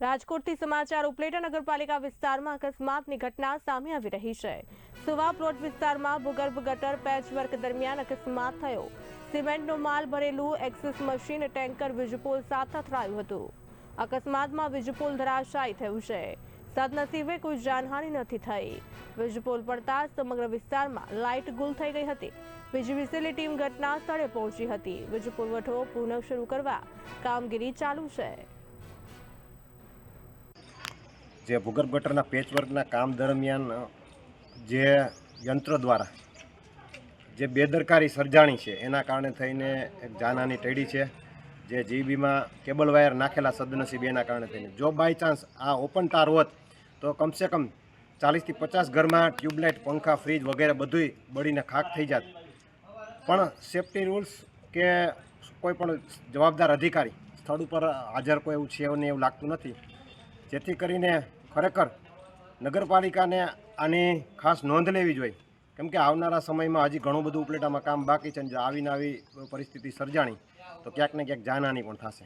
રાજકોટથી સમાચાર ઉપલેટા નગરપાલિકા વિસ્તારમાં અકસ્માતની ઘટના સામે આવી રહી છે। સુવા પ્લોટ વિસ્તારમાં ભૂગર્ભ ગટર પેચવર્ક દરમિયાન અકસ્માત થયો। સિમેન્ટનો માલ ભરેલું એક્સેસ મશીન ટેન્કર વીજપોલ સાથે અથડાયું હતું। અકસ્માતમાં વીજપોલ ધરાશાયી થયું છે। સદનસીબે કોઈ જાનહાનિ નથી થઈ। વીજપોલ પડતા સમગ્ર વિસ્તારમાં લાઇટ ગુલ થઈ ગઈ હતી। વીજ વિસેલી ટીમ ઘટના સ્થળે પહોંચી હતી। વીજ પુરવઠો પુનઃ શરૂ કરવા કામગીરી ચાલુ છે। જે ભૂગર્ભ ગટરના પેચવર્કના કામ દરમિયાન જે યંત્ર દ્વારા જે બેદરકારી સર્જાણી છે એના કારણે થઈને એક જાનહાની ટળી છે। જે જીબીમાં કેબલ વાયર નાખેલા સદનસીબે એના કારણે થઈને જો બાય ચાન્સ આ ઓપન તાર હોત તો કમસે કમ 40થી 50 ઘરમાં ટ્યુબલાઇટ, પંખા, ફ્રીજ વગેરે બધુંય બળીને ખાક થઈ જાત। પણ સેફ્ટી રૂલ્સ કે કોઈ પણ જવાબદાર અધિકારી સ્થળ ઉપર હાજર કોઈ એવું છે એવું લાગતું નથી, જેથી કરીને ખરેખર નગરપાલિકાને આની ખાસ નોંધ લેવી જોઈએ, કેમ કે આવનારા સમયમાં હજી ઘણું બધું ઉપલેટામાં કામ બાકી છે। આવીને આવી પરિસ્થિતિ સર્જાણી તો ક્યાંક ને ક્યાંક જાનહાનિ પણ થશે।